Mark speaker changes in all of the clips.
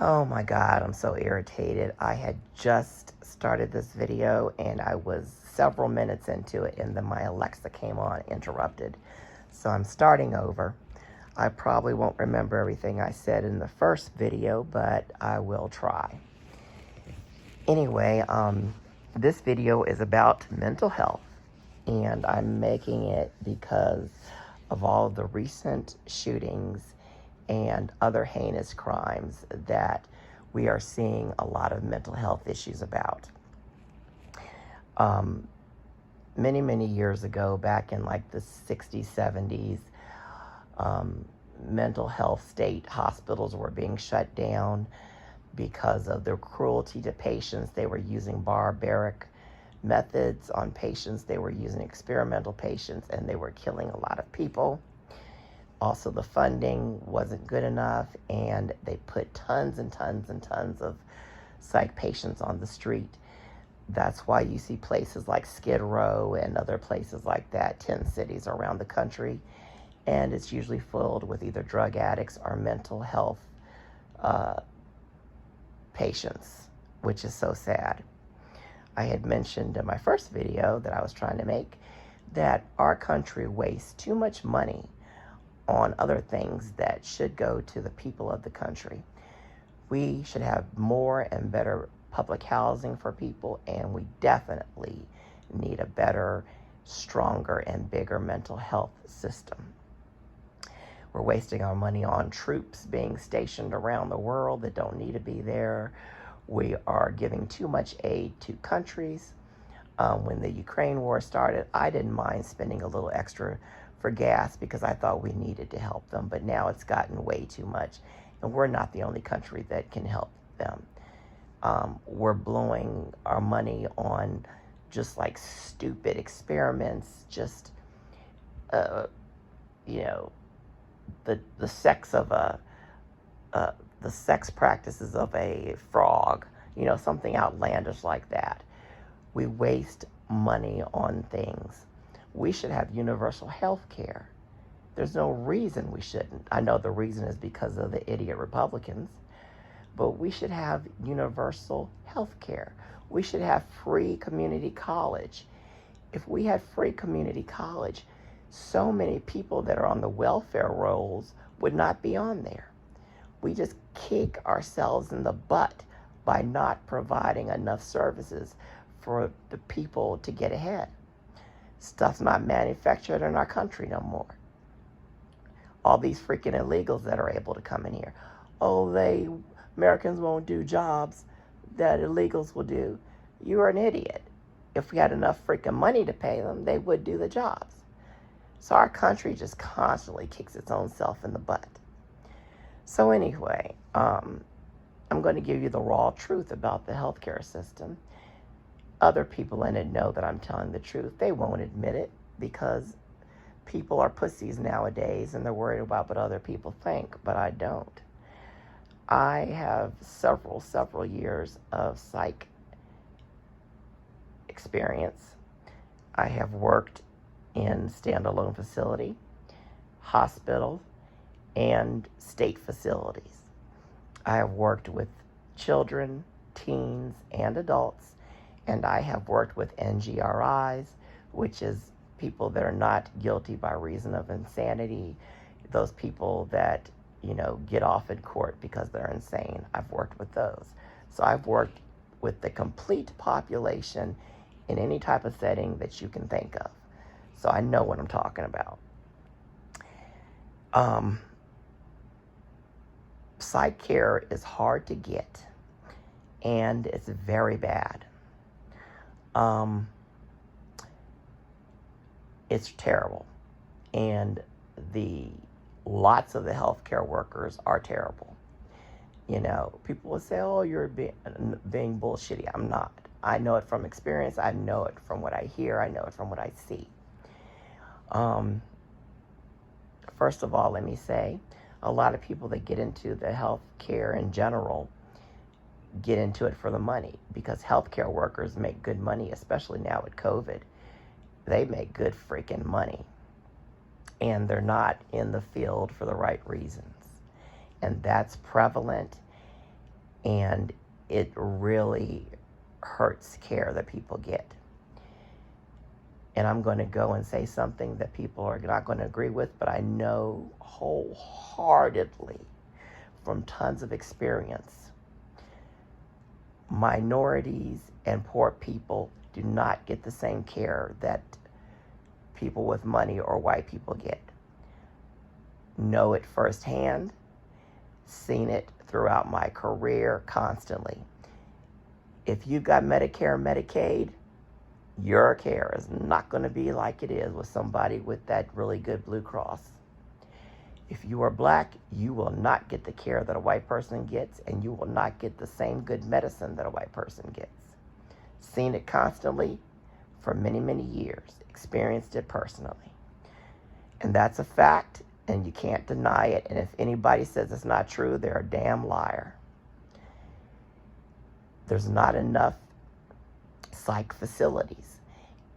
Speaker 1: Oh my God, I'm so irritated. I had just started this video and I was several minutes into it and then my Alexa came on, interrupted. So I'm starting over. I probably won't remember everything I said in the first video, but I will try. Anyway, this video is about mental health and I'm making it because of all the recent shootings and other heinous crimes that we are seeing a lot of mental health issues about. Many years ago, back in like the 60s, 70s, mental health state hospitals were being shut down because of their cruelty to patients. They were using barbaric methods on patients. They were using experimental patients, and they were killing a lot of people. Also, the funding wasn't good enough, and they put tons and tons and tons of psych patients on the street. That's why you see places like Skid Row and other places like that, 10 cities around the country, and it's usually filled with either drug addicts or mental health patients, which is so sad. I had mentioned in my first video that I was trying to make that our country wastes too much money on other things that should go to the people of the country. We should have more and better public housing for people, and we definitely need a better, stronger, and bigger mental health system. We're wasting our money on troops being stationed around the world that don't need to be there. We are giving too much aid to countries. When the Ukraine war started, I didn't mind spending a little extra for gas because I thought we needed to help them, but now it's gotten way too much, and we're not the only country that can help them. We're blowing our money on just like stupid experiments, just you know, the sex of the sex practices of a frog, something outlandish like that. We waste money on things. We should have universal health care. There's no reason we shouldn't. I know the reason is because of the idiot Republicans, but we should have universal health care. We should have free community college. If we had free community college, so many people that are on the welfare rolls would not be on there. We just kick ourselves in the butt by not providing enough services for the people to get ahead. Stuff's not manufactured in our country no more. All these freaking illegals that are able to come in here. Oh, Americans won't do jobs that illegals will do. You're an idiot. If we had enough freaking money to pay them, they would do the jobs. So our country just constantly kicks its own self in the butt. So anyway, I'm going to give you the raw truth about the healthcare system. Other people in it know that I'm telling the truth. They won't admit it because people are pussies nowadays and they're worried about what other people think, but I don't. I have several years of psych experience. I have worked in standalone facility, hospitals, and state facilities. I have worked with children, teens, and adults, and I have worked with NGRIs, which is people that are not guilty by reason of insanity, those people that, get off in court because they're insane. I've worked with those. So I've worked with the complete population in any type of setting that you can think of. So I know what I'm talking about. Psych care is hard to get, and it's very bad. It's terrible, and lots of the healthcare workers are terrible. People will say, "Oh, you're being bullshitty." I'm not. I know it from experience. I know it from what I hear. I know it from what I see. First of all, let me say, a lot of people that get into the health care in general get into it for the money because healthcare workers make good money, especially now with COVID. They make good freaking money. And they're not in the field for the right reasons. And that's prevalent And it really hurts care that people get. And I'm going to go and say something that people are not going to agree with, but I know wholeheartedly from tons of experience, minorities and poor people do not get the same care that people with money or white people get. Know it firsthand, seen it throughout my career constantly. If you've got Medicare and Medicaid, your care is not going to be like it is with somebody with that really good Blue Cross. If you are black, you will not get the care that a white person gets, and you will not get the same good medicine that a white person gets. Seen it constantly for many, many years. Experienced it personally. And that's a fact, and you can't deny it. And if anybody says it's not true, they're a damn liar. There's not enough psych facilities.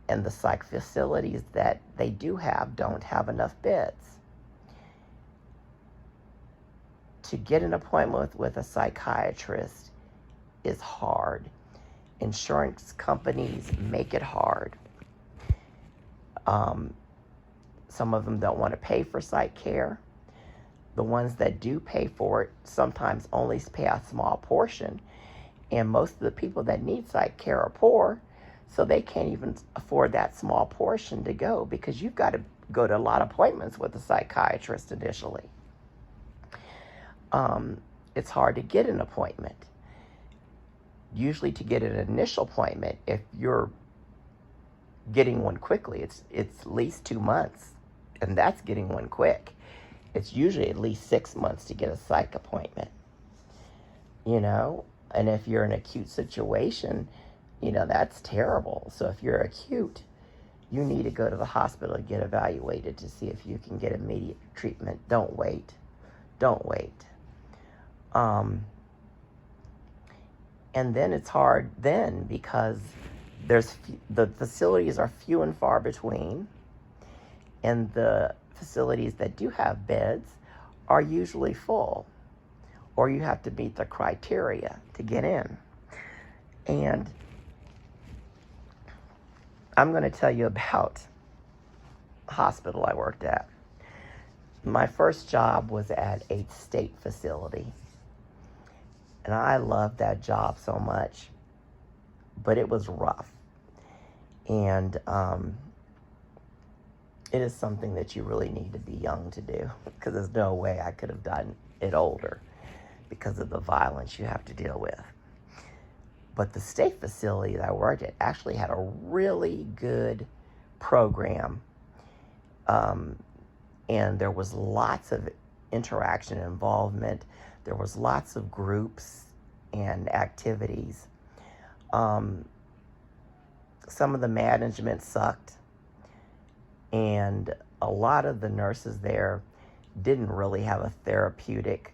Speaker 1: And the psych facilities that they do have don't have enough beds. To get an appointment with a psychiatrist is hard. Insurance companies make it hard. Some of them don't want to pay for psych care. The ones that do pay for it sometimes only pay a small portion. And most of the people that need psych care are poor, so they can't even afford that small portion to go, because you've got to go to a lot of appointments with a psychiatrist initially. It's hard to get an appointment. Usually to get an initial appointment, if you're getting one quickly, it's at least 2 months, and that's getting one quick. It's usually at least 6 months to get a psych appointment, and if you're in an acute situation, that's terrible. So if you're acute, you need to go to the hospital and get evaluated to see if you can get immediate treatment. Don't wait. And then it's hard then, because the facilities are few and far between, and the facilities that do have beds are usually full, or you have to meet the criteria to get in. And I'm going to tell you about the hospital I worked at. My first job was at a state facility, and I loved that job so much, but it was rough. And it is something that you really need to be young to do, because there's no way I could have done it older because of the violence you have to deal with. But the state facility that I worked at actually had a really good program, and there was lots of interaction and involvement. There was lots of groups and activities. Some of the management sucked, and a lot of the nurses there didn't really have a therapeutic,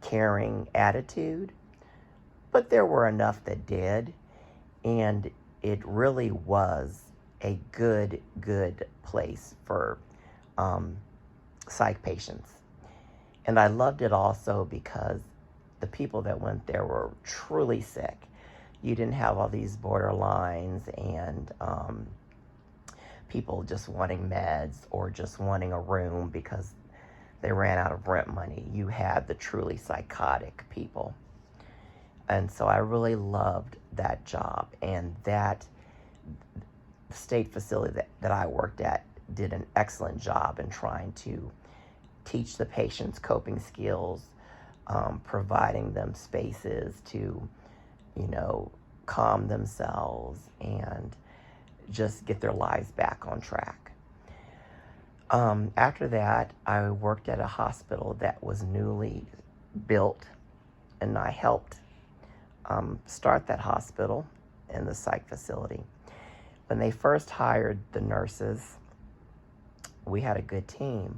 Speaker 1: caring attitude, but there were enough that did, and it really was a good place for psych patients. And I loved it also because the people that went there were truly sick. You didn't have all these borderlines and people just wanting meds or just wanting a room because they ran out of rent money. You had the truly psychotic people. And so I really loved that job. And that state facility that I worked at did an excellent job in trying to teach the patients coping skills, providing them spaces to, calm themselves and just get their lives back on track. After that, I worked at a hospital that was newly built, and I helped start that hospital in the psych facility. When they first hired the nurses, we had a good team.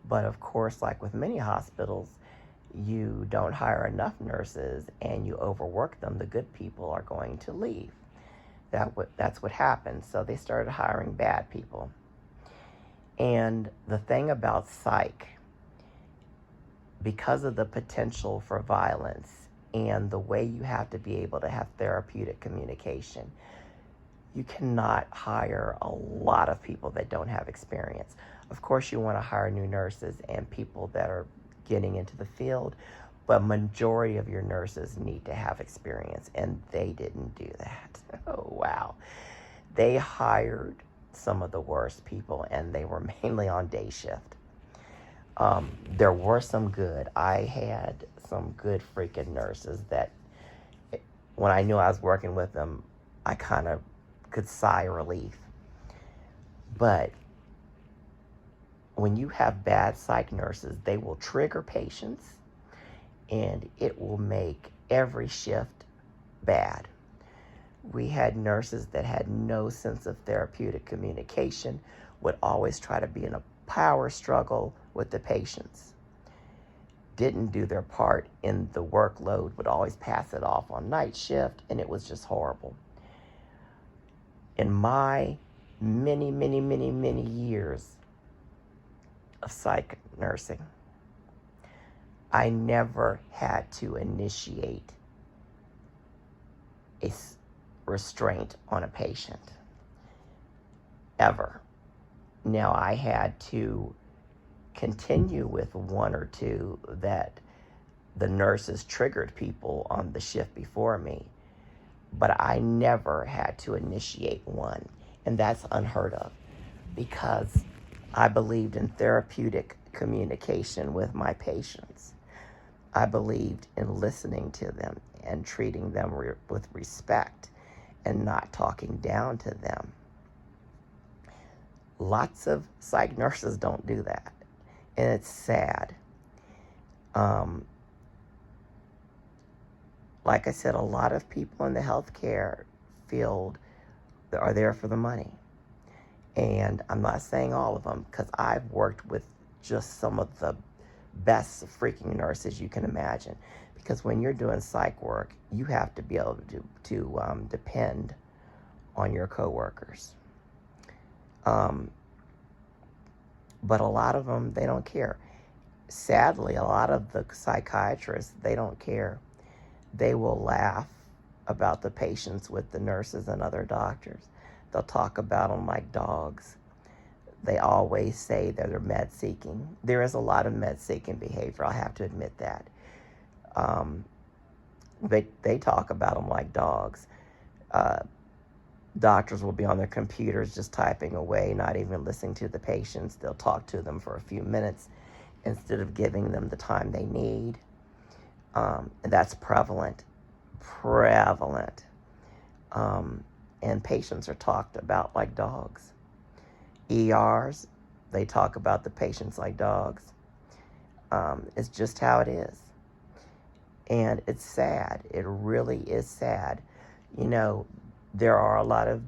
Speaker 1: But of course, like with many hospitals, you don't hire enough nurses and you overwork them. The good people are going to leave. That's what happened. So they started hiring bad people. And the thing about psych, because of the potential for violence, and the way you have to be able to have therapeutic communication. You cannot hire a lot of people that don't have experience. Of course, you want to hire new nurses and people that are getting into the field, but majority of your nurses need to have experience, and they didn't do that. Oh, wow. They hired some of the worst people, and they were mainly on day shift. There were some good. I had some good freaking nurses that, when I knew I was working with them, I kind of could sigh relief. But when you have bad psych nurses, they will trigger patients, and it will make every shift bad. We had nurses that had no sense of therapeutic communication, would always try to be in a power struggle with the patients, didn't do their part in the workload, would always pass it off on night shift, and it was just horrible. In my many years of psych nursing, I never had to initiate a restraint on a patient, ever. Now, I had to continue with one or two that the nurses triggered people on the shift before me, but I never had to initiate one, and that's unheard of, because I believed in therapeutic communication with my patients. I believed in listening to them and treating them with respect and not talking down to them. Lots of psych nurses don't do that, and it's sad. Like I said, a lot of people in the healthcare field are there for the money. And I'm not saying all of them, because I've worked with just some of the best freaking nurses you can imagine. Because when you're doing psych work, you have to be able to depend on your coworkers. But a lot of them, they don't care. Sadly, a lot of the psychiatrists, they don't care. They will laugh about the patients with the nurses and other doctors. They'll talk about them like dogs. They always say that they're med-seeking. There is a lot of med-seeking behavior, I have to admit that. They talk about them like dogs. Doctors will be on their computers just typing away, not even listening to the patients. They'll talk to them for a few minutes instead of giving them the time they need. And that's prevalent. And patients are talked about like dogs. ERs, they talk about the patients like dogs. It's just how it is. And it's sad. It really is sad. You know, there are a lot of,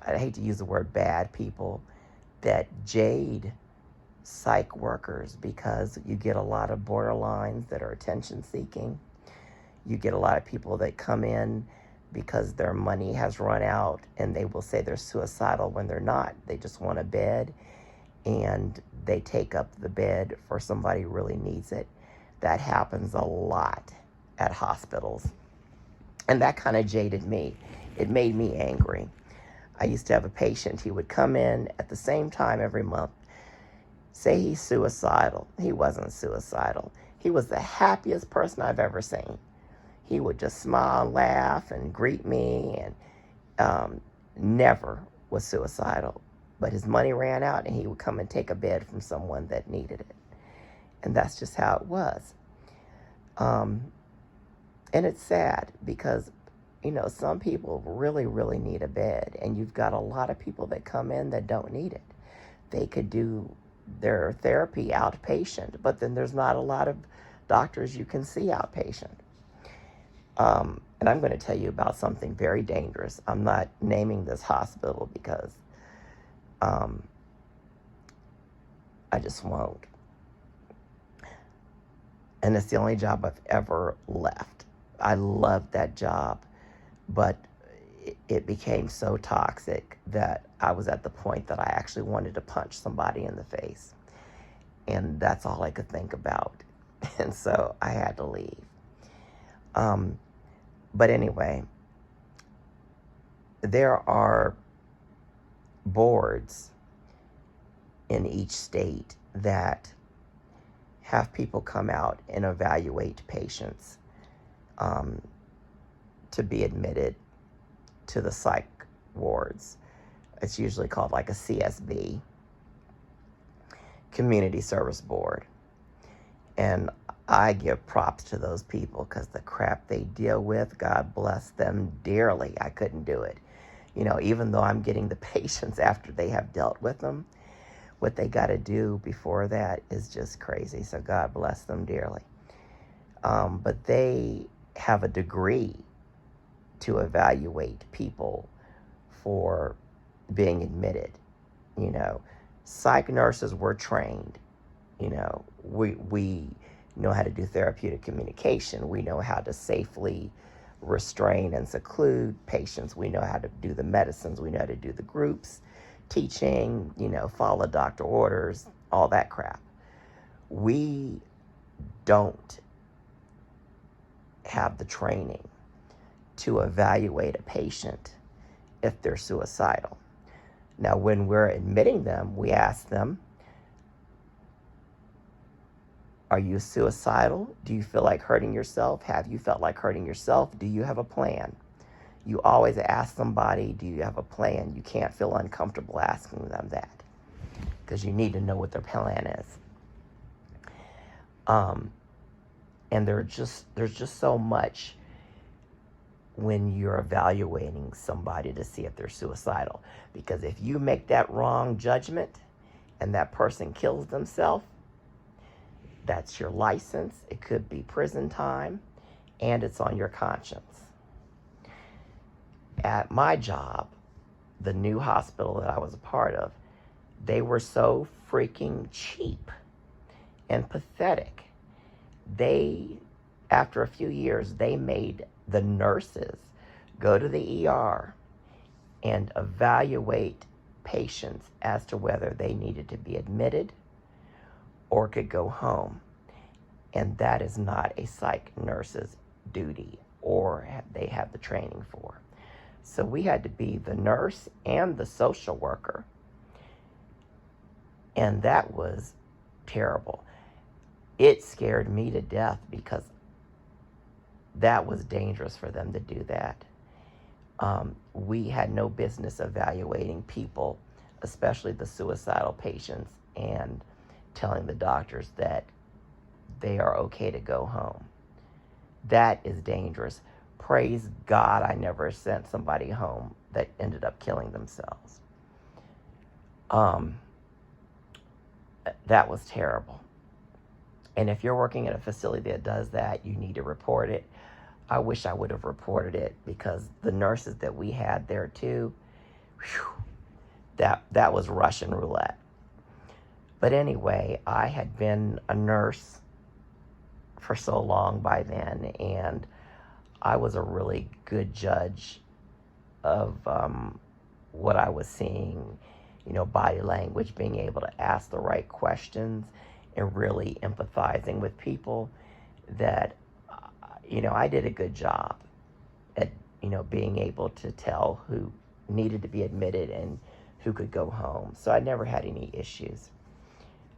Speaker 1: I hate to use the word bad people, that jade psych workers, because you get a lot of borderlines that are attention seeking. You get a lot of people that come in because their money has run out, and they will say they're suicidal when they're not. They just want a bed, and they take up the bed for somebody who really needs it. That happens a lot at hospitals. And that kind of jaded me. It made me angry. I used to have a patient, he would come in at the same time every month, say he's suicidal. He wasn't suicidal. He was the happiest person I've ever seen. He would just smile and laugh and greet me, and never was suicidal. But his money ran out, and he would come and take a bed from someone that needed it. And that's just how it was. And it's sad because, you know, some people really need a bed, and you've got a lot of people that come in that don't need it. They could do their therapy outpatient, but then there's not a lot of doctors you can see outpatient. And I'm going to tell you about something very dangerous. I'm not naming this hospital because I just won't. And it's the only job I've ever left. I loved that job, but it became so toxic that I was at the point that I actually wanted to punch somebody in the face. And that's all I could think about. And so I had to leave. But anyway, there are boards in each state that have people come out and evaluate patients um, to be admitted to the psych wards. It's usually called like a CSB, Community Service Board. And I give props to those people because the crap they deal with, God bless them dearly. I couldn't do it. Even though I'm getting the patients after they have dealt with them, what they got to do before that is just crazy. So God bless them dearly. But they have a degree to evaluate people for being admitted. Psych nurses were trained. We know how to do therapeutic communication. We know how to safely restrain and seclude patients. We know how to do the medicines. We know how to do the groups, teaching, follow doctor orders, all that crap. We don't have the training to evaluate a patient if they're suicidal. Now, when we're admitting them, we ask them, are you suicidal? Do you feel like hurting yourself? Have you felt like hurting yourself? Do you have a plan? You always ask somebody, do you have a plan? You can't feel uncomfortable asking them that because you need to know what their plan is. And there's just so much when you're evaluating somebody to see if they're suicidal. Because if you make that wrong judgment and that person kills themselves, that's your license. It could be prison time, and it's on your conscience. At my job, the new hospital that I was a part of, they were so freaking cheap and pathetic. After a few years, they made the nurses go to the ER and evaluate patients as to whether they needed to be admitted or could go home. And that is not a psych nurse's duty or they have the training for. So we had to be the nurse and the social worker. And that was terrible. It scared me to death because that was dangerous for them to do that. We had no business evaluating people, especially the suicidal patients, and telling the doctors that they are okay to go home. That is dangerous. Praise God, I never sent somebody home that ended up killing themselves. That was terrible. And if you're working at a facility that does that, you need to report it. I wish I would have reported it because the nurses that we had there too, that was Russian roulette. But anyway, I had been a nurse for so long by then, and I was a really good judge of what I was seeing, body language, being able to ask the right questions and really empathizing with people that, I did a good job at, being able to tell who needed to be admitted and who could go home. So I never had any issues.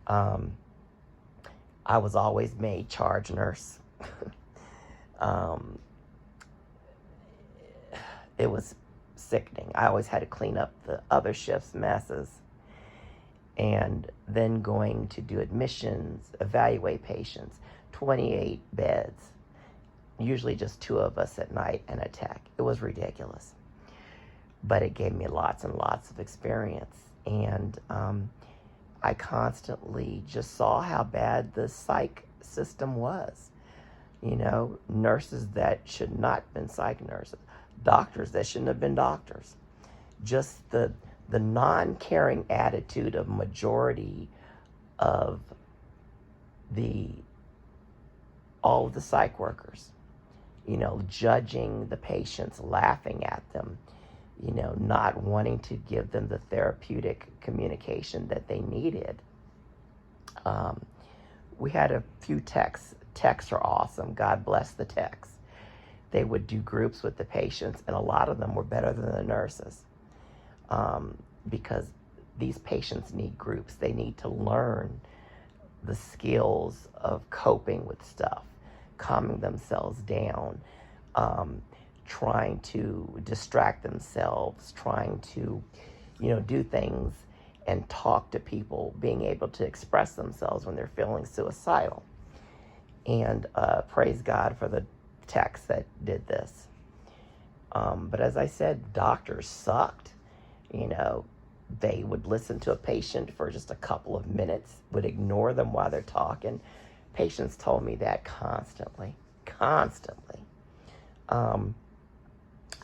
Speaker 1: I was always made charge nurse. It was sickening. I always had to clean up the other shift's messes. And then going to do admissions, evaluate patients, 28 beds, usually just 2 of us at night and a tech. It was ridiculous. But it gave me lots and lots of experience. And I constantly just saw how bad the psych system was. Nurses that should not have been psych nurses, doctors that shouldn't have been doctors. Just the non-caring attitude of majority of all of the psych workers, judging the patients, laughing at them, not wanting to give them the therapeutic communication that they needed. We had a few techs. Techs are awesome. God bless the techs. They would do groups with the patients, and a lot of them were better than the nurses, because these patients need groups. They need to learn the skills of coping with stuff, calming themselves down, trying to distract themselves, trying to, do things and talk to people, being able to express themselves when they're feeling suicidal. And praise God for the techs that did this. But as I said, doctors sucked. They would listen to a patient for just a couple of minutes, would ignore them while they're talking. Patients told me that constantly.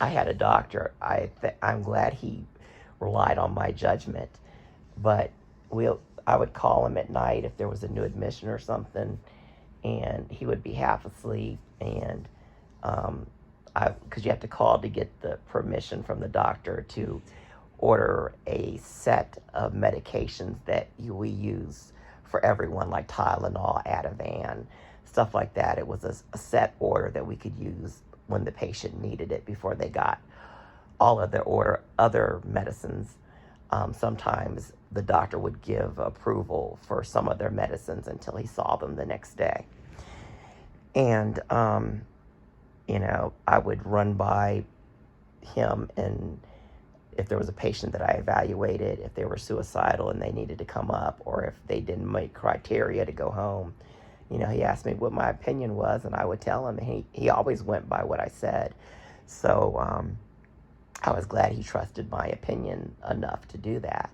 Speaker 1: I had a doctor. I'm glad he relied on my judgment, but I would call him at night if there was a new admission or something, and he would be half asleep, and because you have to call to get the permission from the doctor to order a set of medications that we use for everyone, like Tylenol, Ativan, stuff like that. It was a set order that we could use when the patient needed it before they got all of their other medicines. Sometimes the doctor would give approval for some of their medicines until he saw them the next day. And, I would run by him, and if there was a patient that I evaluated, if they were suicidal and they needed to come up, or if they didn't meet criteria to go home, he asked me what my opinion was, and I would tell him, and he always went by what I said. So I was glad he trusted my opinion enough to do that.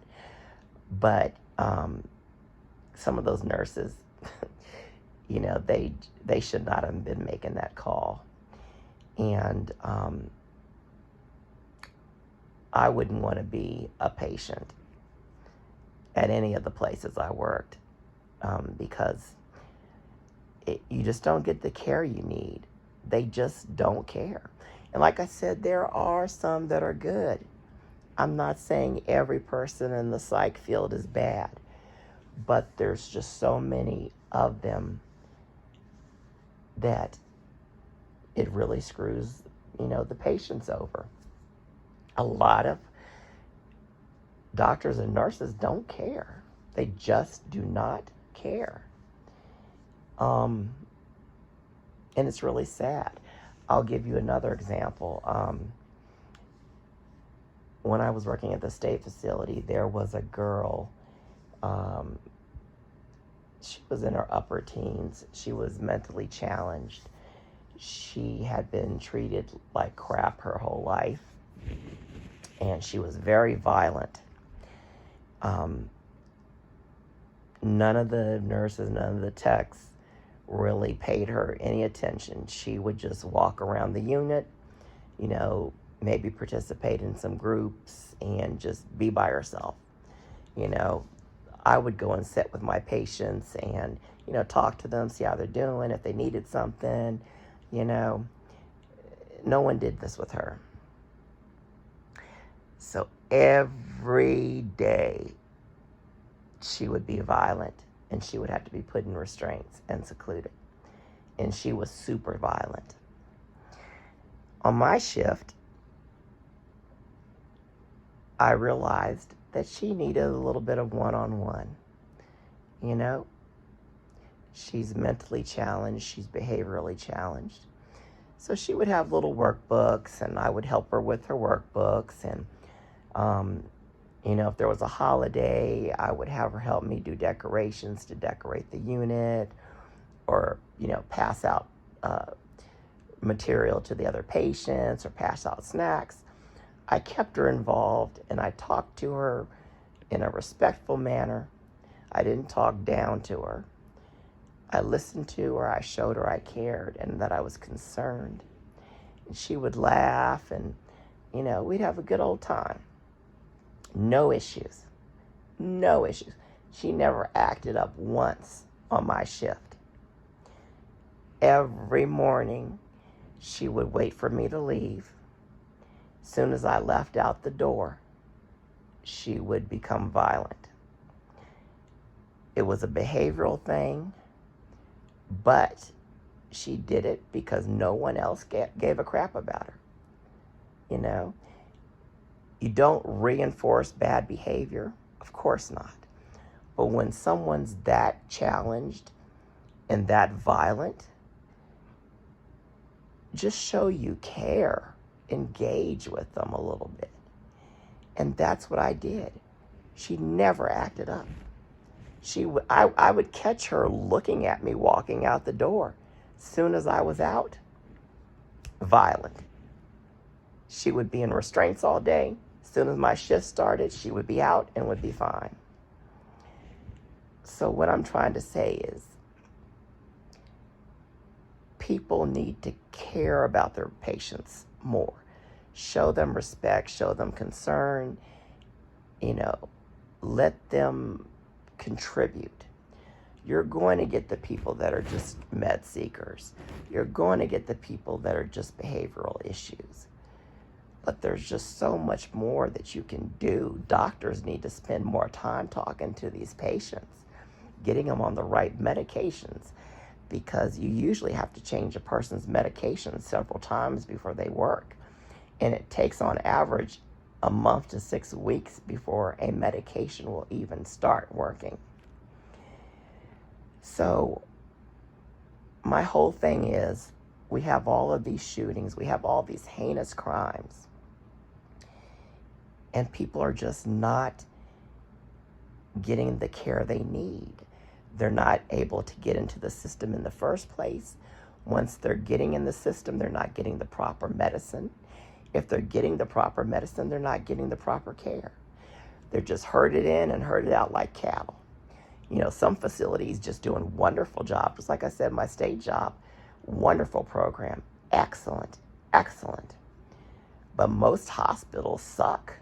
Speaker 1: But some of those nurses, they should not have been making that call. And I wouldn't want to be a patient at any of the places I worked, because you just don't get the care you need. They just don't care. And like I said, there are some that are good. I'm not saying every person in the psych field is bad, but there's just so many of them that it really screws, the patients over. A lot of doctors and nurses don't care. They just do not care. And it's really sad. I'll give you another example. When I was working at the state facility, there was a girl. She was in her upper teens. She was mentally challenged. She had been treated like crap her whole life, and she was very violent. None of the nurses, none of the techs really paid her any attention. She would just walk around the unit, maybe participate in some groups and just be by herself. I would go and sit with my patients and, talk to them, see how they're doing, if they needed something. No one did this with her. So every day she would be violent, and she would have to be put in restraints and secluded. And she was super violent. On my shift, I realized that she needed a little bit of one-on-one. She's mentally challenged. She's behaviorally challenged. So she would have little workbooks, and I would help her with her workbooks. And, if there was a holiday, I would have her help me do decorations to decorate the unit, or, pass out material to the other patients, or pass out snacks. I kept her involved, and I talked to her in a respectful manner. I didn't talk down to her. I listened to her. I showed her I cared and that I was concerned. And she would laugh, and, we'd have a good old time. No issues. No issues. She never acted up once on my shift. Every morning, she would wait for me to leave. As soon as I left out the door, she would become violent. It was a behavioral thing, but She did it because no one else gave a crap about her. You know, you don't reinforce bad behavior. Of course not. But when someone's that challenged and that violent, just show you care. Engage with them a little bit. And that's what I did. She never acted up. I would catch her looking at me walking out the door. Soon as I was out, violent. She would be in restraints all day. Soon as my shift started, she would be out and would be fine. So what I'm trying to say is, people need to care about their patients more. Show them respect, show them concern, let them contribute. You're going to get the people that are just med seekers. You're going to get the people that are just behavioral issues. But there's just so much more that you can do. Doctors need to spend more time talking to these patients, getting them on the right medications, because you usually have to change a person's medication several times before they work. And it takes on average a month to 6 weeks before a medication will even start working. So my whole thing is, we have all of these shootings, we have all these heinous crimes, and people are just not getting the care they need. They're not able to get into the system in the first place. Once they're getting in the system, they're not getting the proper medicine. If they're getting the proper medicine, they're not getting the proper care. They're just herded in and herded out like cattle. Some facilities just doing wonderful jobs. Just like I said, my state job, wonderful program, excellent, excellent. But most hospitals suck.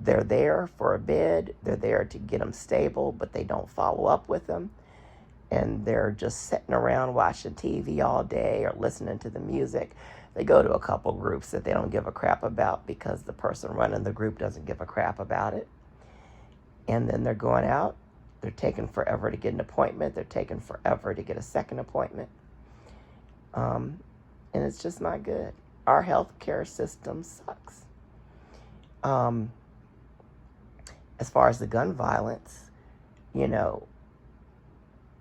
Speaker 1: They're there for a bid, they're there to get them stable, but they don't follow up with them. And they're just sitting around watching TV all day or listening to the music. They go to a couple groups that they don't give a crap about because the person running the group doesn't give a crap about it. And then they're going out. They're taking forever to get an appointment. They're taking forever to get a second appointment. And it's just not good. Our healthcare system sucks. As far as the gun violence, no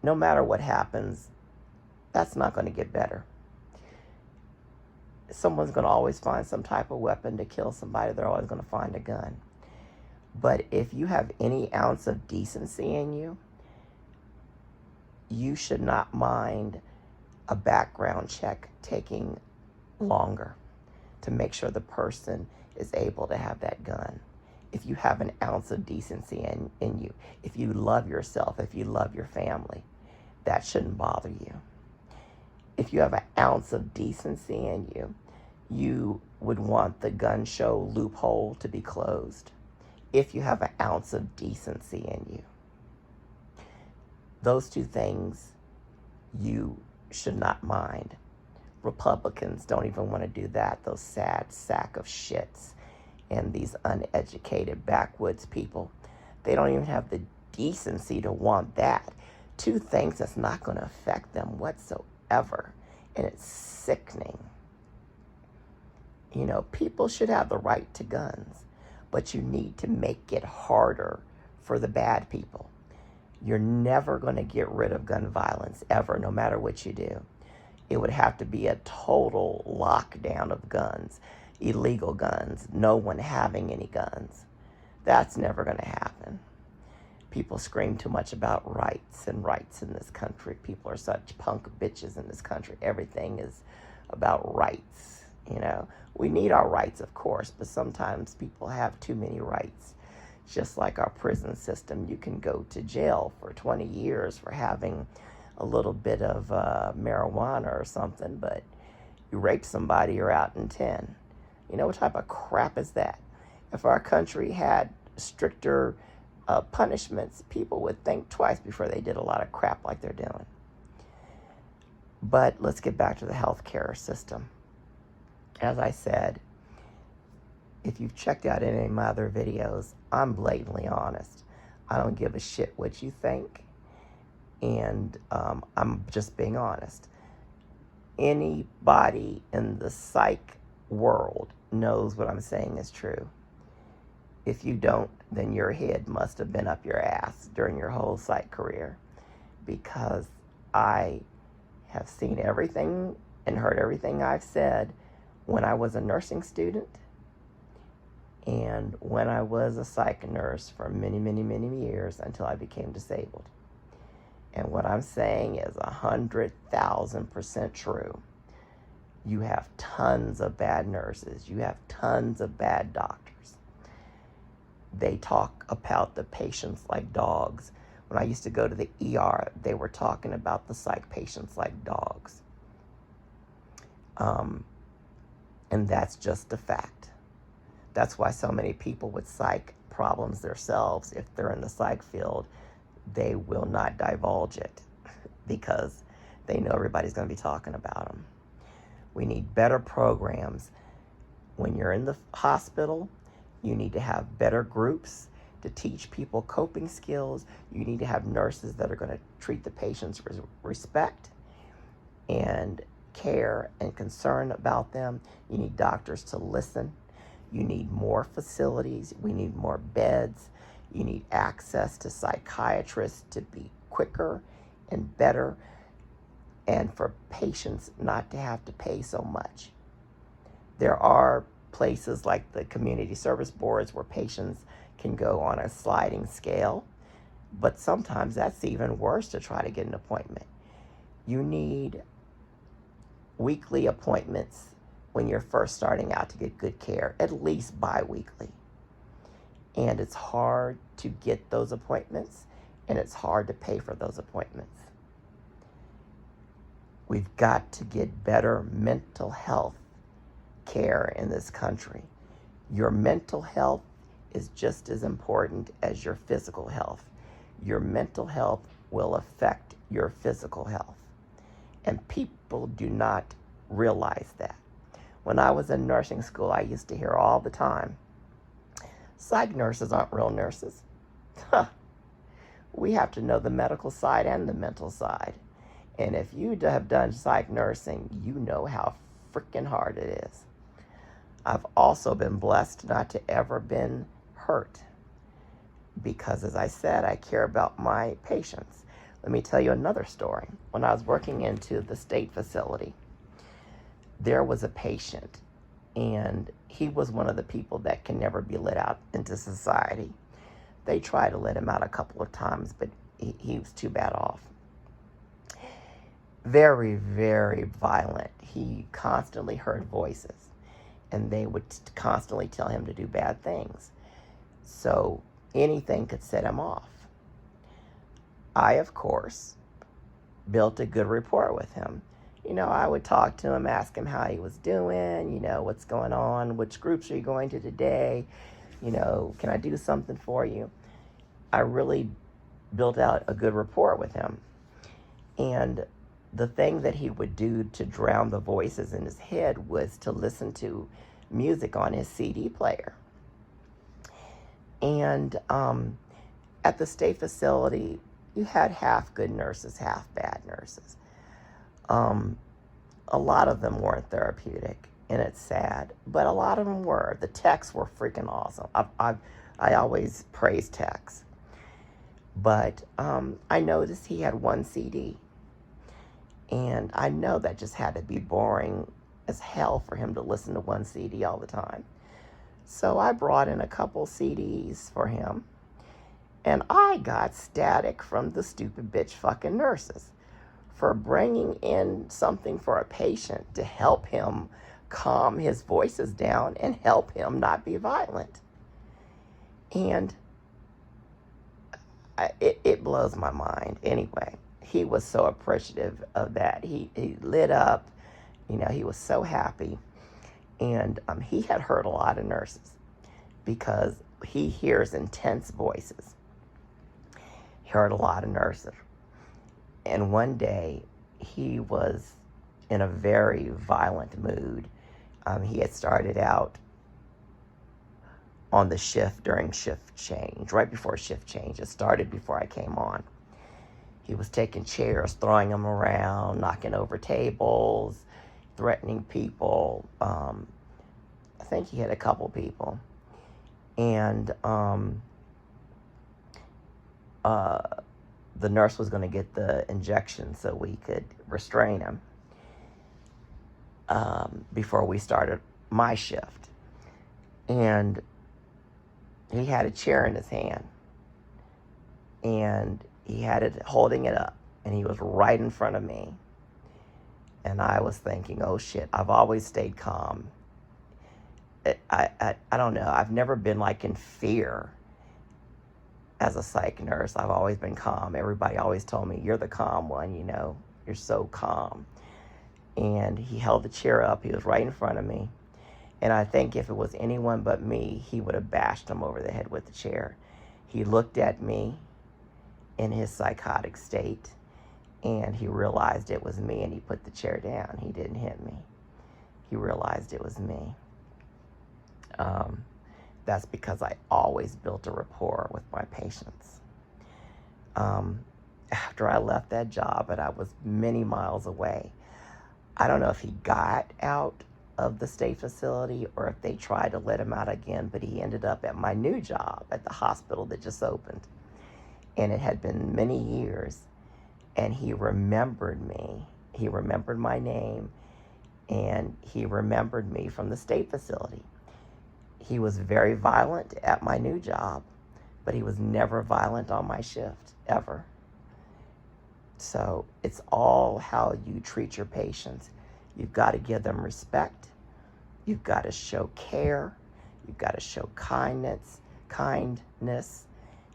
Speaker 1: matter what happens, that's not going to get better. Someone's going to always find some type of weapon to kill somebody. They're always going to find a gun. But if you have any ounce of decency in you, you should not mind a background check taking longer to make sure the person is able to have that gun. If you have an ounce of decency in you, if you love yourself, if you love your family, that shouldn't bother you. If you have an ounce of decency in you, you would want the gun show loophole to be closed. If you have an ounce of decency in you, those two things you should not mind. Republicans don't even want to do that, those sad sack of shits. And these uneducated backwoods people, they don't even have the decency to want that. Two things that's not going to affect them whatsoever. And it's sickening. People should have the right to guns, but you need to make it harder for the bad people. You're never going to get rid of gun violence, ever, no matter what you do. It would have to be a total lockdown of guns, illegal guns, no one having any guns. That's never going to happen. People scream too much about rights and rights in this country. People are such punk bitches in this country. Everything is about rights. We need our rights, of course, but sometimes people have too many rights. Just like our prison system, you can go to jail for 20 years for having a little bit of marijuana or something, but you rape somebody, you're out in 10. What type of crap is that? If our country had stricter punishments, people would think twice before they did a lot of crap like they're doing. But let's get back to the healthcare system. As I said, if you've checked out any of my other videos, I'm blatantly honest. I don't give a shit what you think. And I'm just being honest. Anybody in the psych world knows what I'm saying is true. If you don't, then your head must have been up your ass during your whole psych career, because I have seen everything and heard everything I've said when I was a nursing student and when I was a psych nurse for many, many, many years until I became disabled. And what I'm saying is 100,000% true. You have tons of bad nurses. You have tons of bad doctors. They talk about the patients like dogs. When I used to go to the ER, they were talking about the psych patients like dogs. And that's just a fact. That's why so many people with psych problems themselves, if they're in the psych field, they will not divulge it because they know everybody's going to be talking about them. We need better programs. When you're in the hospital, you need to have better groups to teach people coping skills. You need to have nurses that are going to treat the patients with respect and care and concern about them. You need doctors to listen. You need more facilities. We need more beds. You need access to psychiatrists to be quicker and better, and for patients not to have to pay so much. There are places like the community service boards where patients can go on a sliding scale, but sometimes that's even worse to try to get an appointment. You need weekly appointments when you're first starting out to get good care, at least bi-weekly. And it's hard to get those appointments, and it's hard to pay for those appointments. We've got to get better mental health care in this country. Your mental health is just as important as your physical health. Your mental health will affect your physical health. And people do not realize that. When I was in nursing school, I used to hear all the time, psych nurses aren't real nurses. We have to know the medical side and the mental side. And if you have done psych nursing, you know how freaking hard it is. I've also been blessed not to ever been hurt because, as I said, I care about my patients. Let me tell you another story. When I was working into the state facility, there was a patient, and he was one of the people that can never be let out into society. They tried to let him out a couple of times, but he was too bad off. Very, very violent. He constantly heard voices, and they would constantly tell him to do bad things. So anything could set him off. I, of course, built a good rapport with him. I would talk to him, ask him how he was doing, what's going on, which groups are you going to today, can I do something for you? I really built out a good rapport with him. And the thing that he would do to drown the voices in his head was to listen to music on his CD player. And at the state facility, you had half good nurses, half bad nurses. A lot of them weren't therapeutic, and it's sad, but a lot of them were. The techs were freaking awesome. I always praise techs. But I noticed he had one CD, and I know that just had to be boring as hell for him to listen to one CD all the time. So I brought in a couple CDs for him, and I got static from the stupid bitch fucking nurses for bringing in something for a patient to help him calm his voices down and help him not be violent. And it blows my mind. Anyway, he was so appreciative of that. He lit up. He was so happy. And he had heard a lot of nurses because he hears intense voices. He heard a lot of nurses. And one day, he was in a very violent mood. He had started out on the shift during shift change, right before shift change. It started before I came on. He was taking chairs, throwing them around, knocking over tables, threatening people. I think he hit a couple people. And the nurse was going to get the injection so we could restrain him before we started my shift. And he had a chair in his hand. And he had it holding it up. And he was right in front of me. And I was thinking, oh shit, I've always stayed calm. I don't know. I've never been like in fear as a psych nurse. I've always been calm. Everybody always told me, you're the calm one, you know. You're so calm. And he held the chair up. He was right in front of me. And I think if it was anyone but me, he would have bashed him over the head with the chair. He looked at me in his psychotic state, and he realized it was me, and he put the chair down. He didn't hit me. He realized it was me. That's because I always built a rapport with my patients. After I left that job, and I was many miles away, I don't know if he got out of the state facility or if they tried to let him out again, but he ended up at my new job at the hospital that just opened. And it had been many years, and he remembered me. He remembered my name, and he remembered me from the state facility. He was very violent at my new job, but he was never violent on my shift, ever. So it's all how you treat your patients. You've got to give them respect. You've got to show care. You've got to show kindness.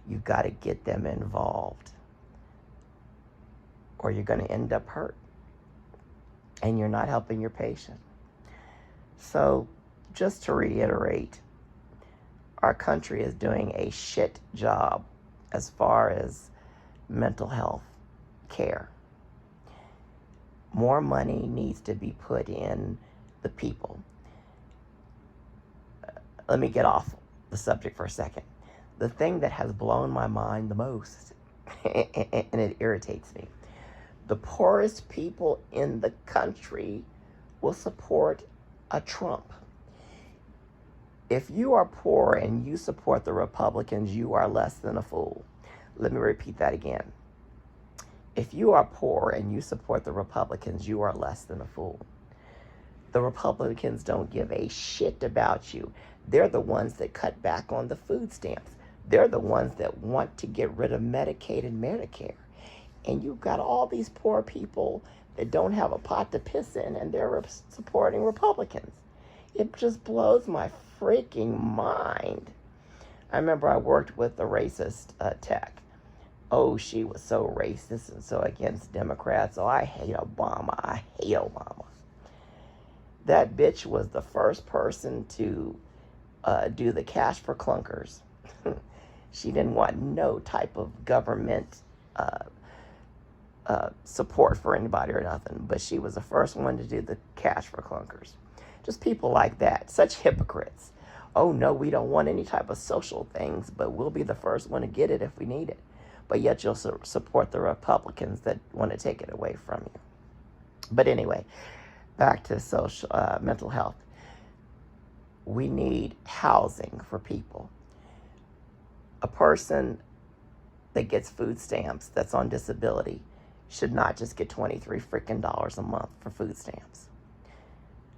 Speaker 1: You've got to get them involved, or you're going to end up hurt, and you're not helping your patient. So just to reiterate, our country is doing a shit job as far as mental health care. More money needs to be put in the people. Let me get off the subject for a second. The thing that has blown my mind the most, and it irritates me, the poorest people in the country will support a Trump. If you are poor and you support the Republicans, you are less than a fool. Let me repeat that again. If you are poor and you support the Republicans, you are less than a fool. The Republicans don't give a shit about you. They're the ones that cut back on the food stamps. They're the ones that want to get rid of Medicaid and Medicare. And you've got all these poor people that don't have a pot to piss in, and they're supporting Republicans. It just blows my freaking mind. I remember I worked with a racist tech. Oh, she was so racist and so against Democrats. Oh, I hate Obama. I hate Obama. That bitch was the first person to do the cash for clunkers. She didn't want no type of government support for anybody or nothing, but she was the first one to do the cash for clunkers. Just people like that, such hypocrites. Oh no, we don't want any type of social things, but we'll be the first one to get it if we need it. But yet you'll support the Republicans that want to take it away from you. But anyway, back to social mental health. We need housing for people. A person that gets food stamps that's on disability should not just get $23 freaking a month for food stamps.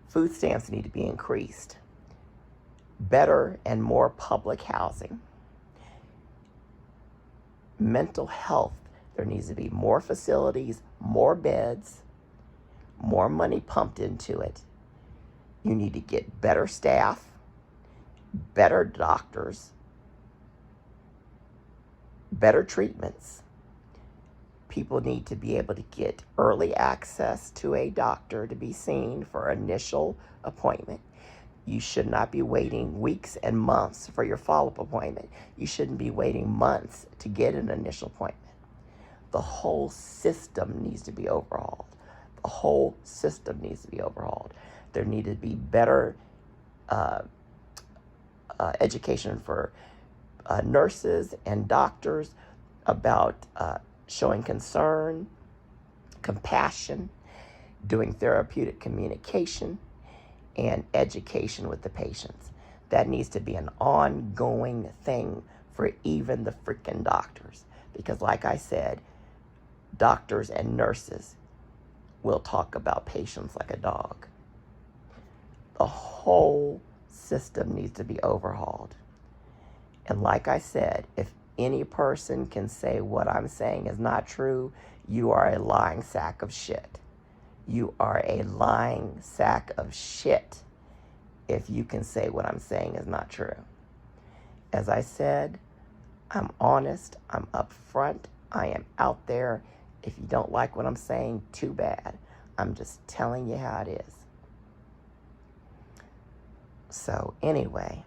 Speaker 1: Food stamps need to be increased. Better and more public housing. Mental health, there needs to be more facilities, more beds, more money pumped into it. You need to get better staff, better doctors, better treatments. People need to be able to get early access to a doctor to be seen for initial appointment. You should not be waiting weeks and months for your follow-up appointment. You shouldn't be waiting months to get an initial appointment. The whole system needs to be overhauled. The whole system needs to be overhauled. There need to be better education for nurses and doctors about showing concern, compassion, doing therapeutic communication, and education with the patients. That needs to be an ongoing thing for even the freaking doctors. Because like I said, doctors and nurses will talk about patients like a dog. The whole system needs to be overhauled. And like I said, if any person can say what I'm saying is not true, you are a lying sack of shit. You are a lying sack of shit if you can say what I'm saying is not true. As I said, I'm honest, I'm upfront, I am out there. If you don't like what I'm saying, too bad. I'm just telling you how it is. So anyway,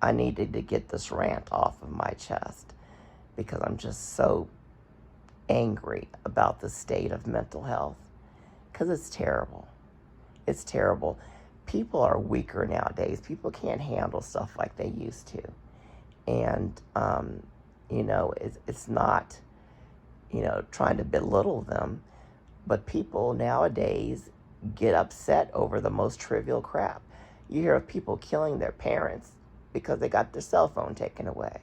Speaker 1: I needed to get this rant off of my chest because I'm just so angry about the state of mental health, because it's terrible. It's terrible. People are weaker nowadays. People can't handle stuff like they used to. And, it's not, trying to belittle them, but people nowadays get upset over the most trivial crap. You hear of people killing their parents because they got their cell phone taken away.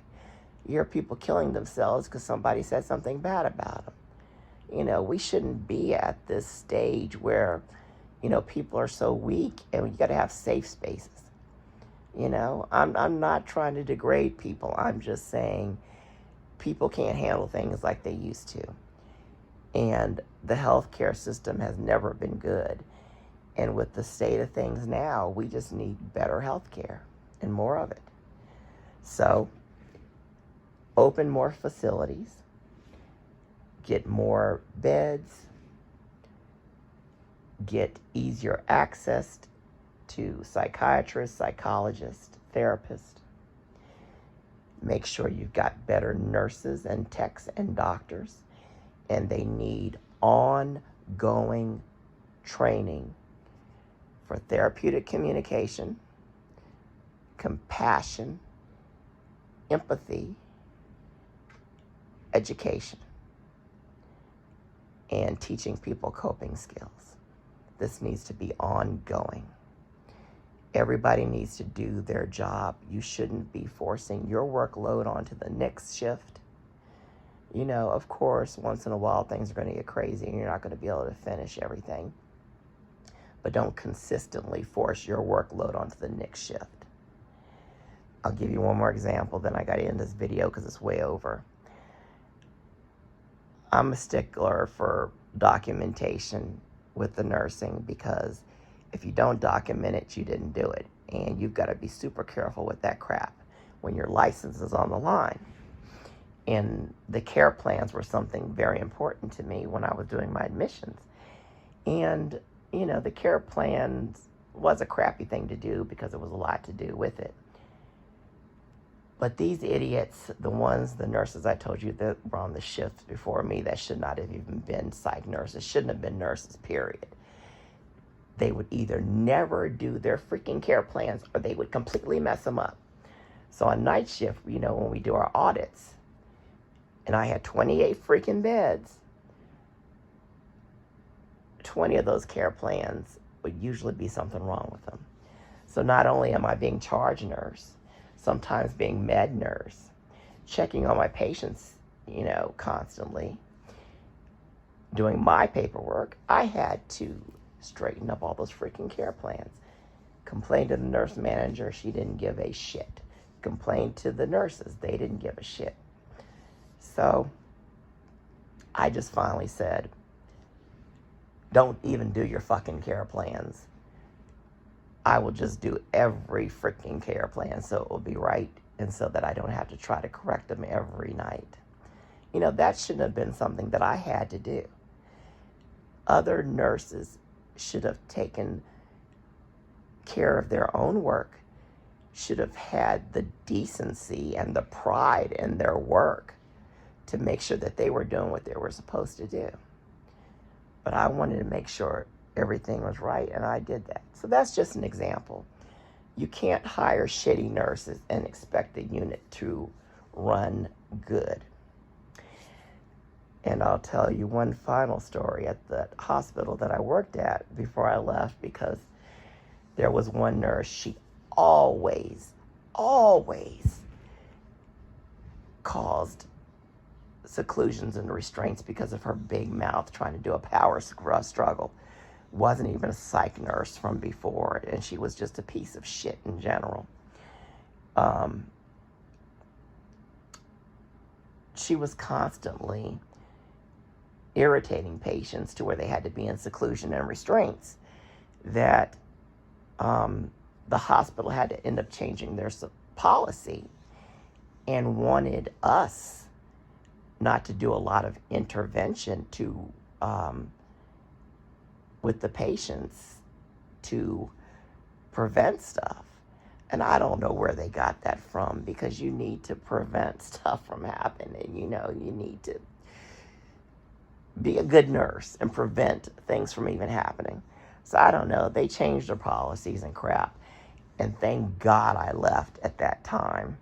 Speaker 1: You hear people killing themselves because somebody said something bad about them. We shouldn't be at this stage where, people are so weak, and you got to have safe spaces. I'm not trying to degrade people. I'm just saying people can't handle things like they used to. And the healthcare system has never been good. And with the state of things now, we just need better healthcare and more of it. So, open more facilities, get more beds, get easier access to psychiatrists, psychologists, therapists. Make sure you've got better nurses and techs and doctors, and they need ongoing training for therapeutic communication, compassion, empathy, education, and teaching people coping skills. This needs to be ongoing. Everybody needs to do their job. You shouldn't be forcing your workload onto the next shift. Of course, once in a while things are going to get crazy and you're not going to be able to finish everything. But don't consistently force your workload onto the next shift. I'll give you one more example, then I got to end this video because it's way over. I'm a stickler for documentation with the nursing, because if you don't document it, you didn't do it. And you've got to be super careful with that crap when your license is on the line. And the care plans were something very important to me when I was doing my admissions. And, the care plans was a crappy thing to do because there was a lot to do with it. But these idiots, the nurses I told you that were on the shifts before me, that should not have even been psych nurses, shouldn't have been nurses, period. They would either never do their freaking care plans or they would completely mess them up. So on night shift, when we do our audits, and I had 28 freaking beds, 20 of those care plans would usually be something wrong with them. So not only am I being charge nurse, sometimes being med nurse, checking on my patients, constantly, doing my paperwork, I had to straighten up all those freaking care plans. Complained to the nurse manager, she didn't give a shit. Complained to the nurses, they didn't give a shit. So I just finally said, don't even do your fucking care plans. I will just do every freaking care plan so it will be right, and so that I don't have to try to correct them every night. That shouldn't have been something that I had to do. Other nurses should have taken care of their own work, should have had the decency and the pride in their work to make sure that they were doing what they were supposed to do. But I wanted to make sure everything was right, and I did that. So that's just an example. You can't hire shitty nurses and expect the unit to run good. And I'll tell you one final story at the hospital that I worked at before I left, because there was one nurse, she always caused seclusions and restraints because of her big mouth trying to do a power struggle. Wasn't even a psych nurse from before, and she was just a piece of shit in general. She was constantly irritating patients to where they had to be in seclusion and restraints, that the hospital had to end up changing their policy and wanted us not to do a lot of intervention to with the patients to prevent stuff. And I don't know where they got that from, because you need to prevent stuff from happening. You know, you need to be a good nurse and prevent things from even happening. So I don't know. They changed their policies and crap. And thank God I left at that time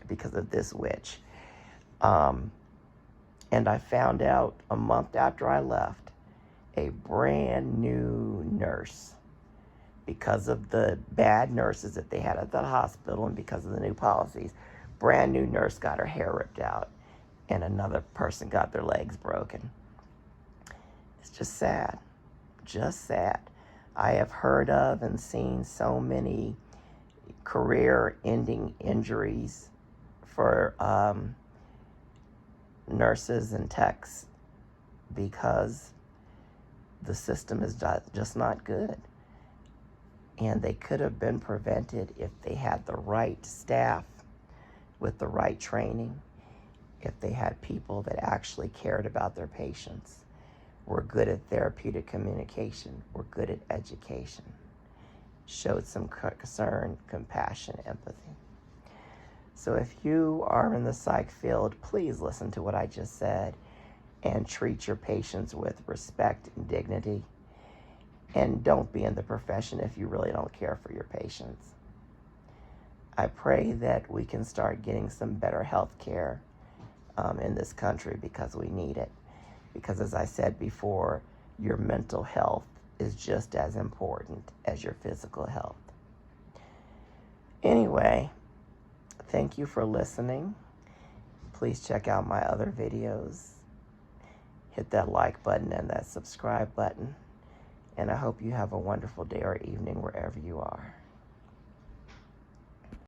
Speaker 1: because of this witch. And I found out a month after I left, a brand new nurse, because of the bad nurses that they had at the hospital and because of the new policies, brand new nurse got her hair ripped out and another person got their legs broken. It's just sad. Just sad. I have heard of and seen so many career-ending injuries for nurses and techs because the system is just not good. And they could have been prevented if they had the right staff with the right training, if they had people that actually cared about their patients, were good at therapeutic communication, were good at education, showed some concern, compassion, empathy. So if you are in the psych field, please listen to what I just said and treat your patients with respect and dignity. And don't be in the profession if you really don't care for your patients. I pray that we can start getting some better health care in this country, because we need it. Because as I said before, your mental health is just as important as your physical health. Anyway, thank you for listening. Please check out my other videos. Hit that like button and that subscribe button. And I hope you have a wonderful day or evening wherever you are.